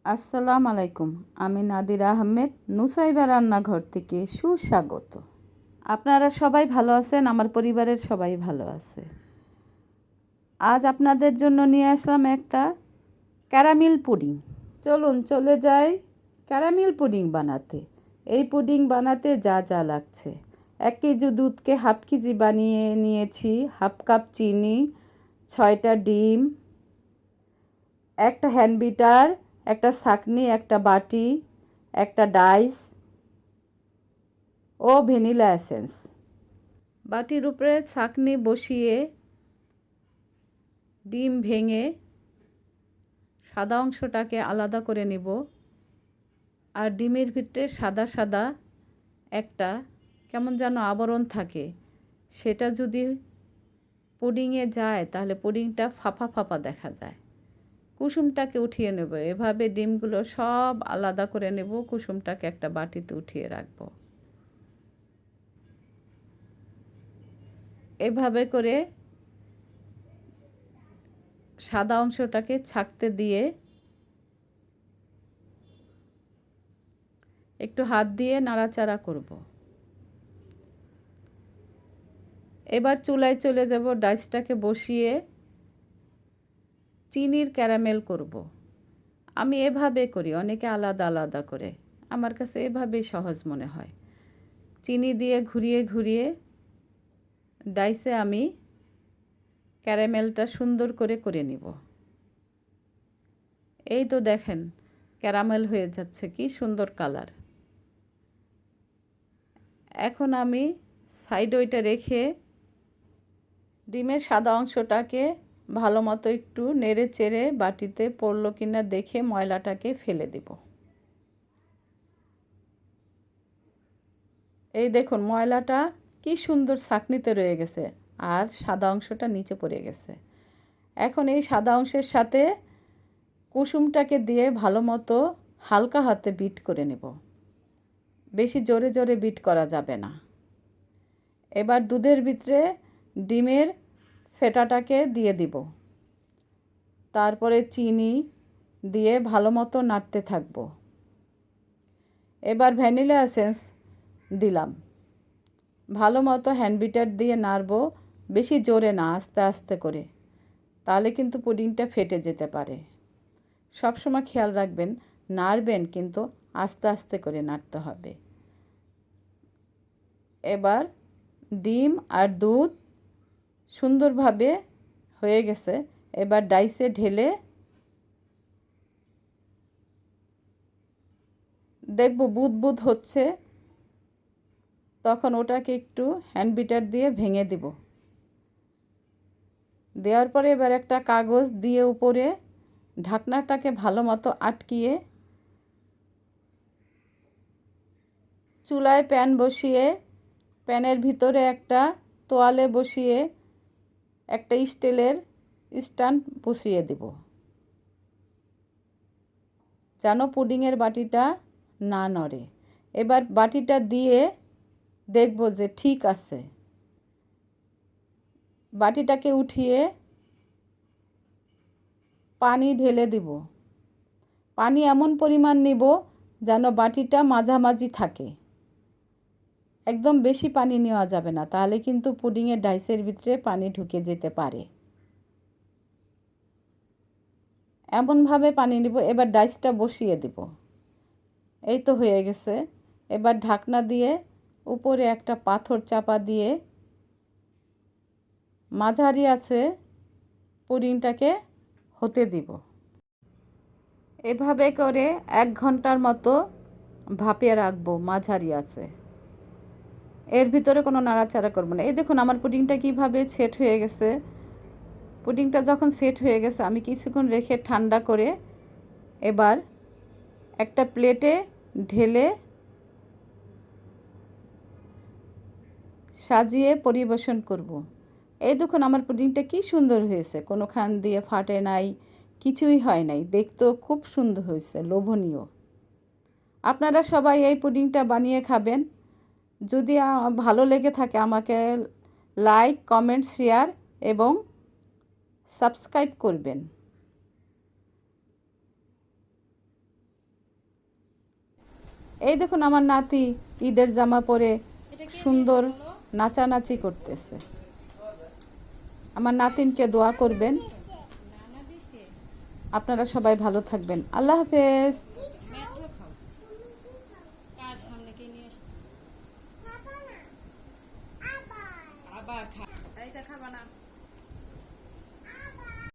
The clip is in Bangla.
আসসালামু আলাইকুম। আমি নাদিরা আহমেদ নুসাইবা রান্নাঘর থেকে সুস্বাগত। আপনারা সবাই ভালো আছেন? আমার পরিবারের সবাই ভালো আছে। আজ আপনাদের জন্য নিয়ে আসলাম একটা ক্যারামেল পুডিং। চলুন চলে যাই ক্যারামেল পুডিং বানাতে। এই পুডিং বানাতে যা যা লাগছে: 1 কেজি দুধকে হাফ কেজি বানিয়ে নিয়েছি, হাফ কাপ চিনি, 6টা ডিম, একটা হ্যান্ড বিটার, একটা ছাঁকনি, একটা বাটি, একটা ডাইস ও ভ্যানিলা এসেন্স। বাটির উপরে ছাঁকনি বসিয়ে ডিম ভেঙে সাদা অংশটাকে আলাদা করে নেব। আর ডিমের ভিতরে সাদা সাদা একটা কেমন যেন আবরণ থাকে, সেটা যদি পুডিংয়ে যায় তাহলে পুডিংটা ফাঁপা ফাঁপা দেখা যায়। কুসুমটাকে উঠিয়ে নেব। এভাবে ডিমগুলো সব আলাদা করে নেব, কুসুমটাকে একটা বাটিতে উঠিয়ে রাখব। এভাবে করে সাদা অংশটাকে ছাকতে দিয়ে একটু হাত দিয়ে নাড়াচাড়া করব। এবার চুলায় চলে যাব, ডাইসটাকে বসিয়ে চিনির ক্যারামেল করব। আমি এভাবে করি, অনেকে আলাদা আলাদা করে, আমার কাছে এভাবেই সহজ মনে হয়। চিনি দিয়ে ঘুরিয়ে ঘুরিয়ে ডাইসে আমি ক্যারামেলটা সুন্দর করে করে নিব। এই তো দেখেন ক্যারামেল হয়ে যাচ্ছে, কি সুন্দর কালার। এখন আমি সাইড ওইটা রেখে ডিমের সাদা অংশটাকে ভালো মতো একটু নেড়ে চেড়ে বাটিতে পড়লো কিনা দেখে ময়লাটাকে ফেলে দেব। এই দেখুন ময়লাটা কি সুন্দর ছাঁকনিতে রয়ে গেছে আর সাদা অংশটা নিচে পড়ে গেছে। এখন এই সাদা অংশের সাথে কুসুমটাকে দিয়ে ভালো মতো হালকা হাতে বিট করে নেব, বেশি জোরে জোরে বিট করা যাবে না। এবার দুধের ভিতরে ডিমের ফেটাটাকে দিয়ে দিব, তারপরে চিনি দিয়ে ভালো মতো নাড়তে থাকব। এবার ভ্যানিলা এসেন্স দিলাম, ভালো মতো হ্যান্ড বিটার দিয়ে নাড়ব, বেশি জোরে না, আস্তে আস্তে করে, তাহলে কিন্তু পুডিংটা ফেটে যেতে পারে। সবসময় খেয়াল রাখবেন, নাড়বেন কিন্তু আস্তে আস্তে করে নাড়তে হবে। এবার ডিম আর দুধ সুন্দরভাবে হয়ে গেছে। এবার ডাইসে ঢেলে দেখব বুদ বুদ হচ্ছে, তখন ওটাকে একটু হ্যান্ড বিটার দিয়ে ভেঙে দিব। দেওয়ার পরে এবার একটা কাগজ দিয়ে উপরে ঢাকনাটাকে ভালো মতো আটকিয়ে চুলায় প্যান বসিয়ে প্যানের ভিতরে একটা তোয়ালে বসিয়ে একটা স্টিলের স্ট্যান্ড বসিয়ে দেব, যেন পুডিংয়ের বাটিটা না নড়ে। এবার বাটিটা দিয়ে দেখব যে ঠিক আছে। বাটিটাকে উঠিয়ে পানি ঢেলে দিব। পানি এমন পরিমাণ নিব যেন বাটিটা মাঝামাঝি থাকে, একদম বেশি পানি নেওয়া যাবে না, তাহলে কিন্তু পুডিংয়ের ডাইসের ভিতরে পানি ঢুকে যেতে পারে। এমনভাবে পানি নিব। এবার ডাইসটা বসিয়ে দেব। এই তো হয়ে গেছে। এবার ঢাকনা দিয়ে উপরে একটা পাথর চাপা দিয়ে মাঝারি আছে পুডিংটাকে হতে দিব। এভাবে করে 1 ঘন্টার মতো ভাপিয়ে রাখবো মাঝারি আছে। এর ভিতরে কোনো নাড়াচাড়া করব না। এই দেখুন আমার পুডিংটা কিভাবে সেট হয়ে গেছে। পুডিংটা যখন সেট হয়ে গেছে আমি কিছুক্ষণ রেখে ঠান্ডা করে এবার একটা প্লেটে ঢেলে সাজিয়ে পরিবেশন করব। এই দেখুন আমার পুডিংটা কি সুন্দর হয়েছে, কোনোখান দিয়ে ফাটে নাই, কিছুই হয় নাই, দেখতেও খুব সুন্দর হয়েছে, লোভনীয়। আপনারা সবাই এই পুডিংটা বানিয়ে খাবেন। যদি ভালো লেগে থাকে আমাকে লাইক, কমেন্ট, শেয়ার এবং সাবস্ক্রাইব করবেন। এই দেখুন আমার নাতি ঈদের জামা পরে এটা কে সুন্দর দিয়েছে বলো? নাচানাচি করতেছে। আমার নাতিনকে দোয়া করবেন। নানা দিছে। আপনারা সবাই ভালো থাকবেন। আল্লাহ হাফেজ। মেট্রো খাও। কার সামনে কে নিয়ে আসছে? আবার খা। এইটা খাবা না।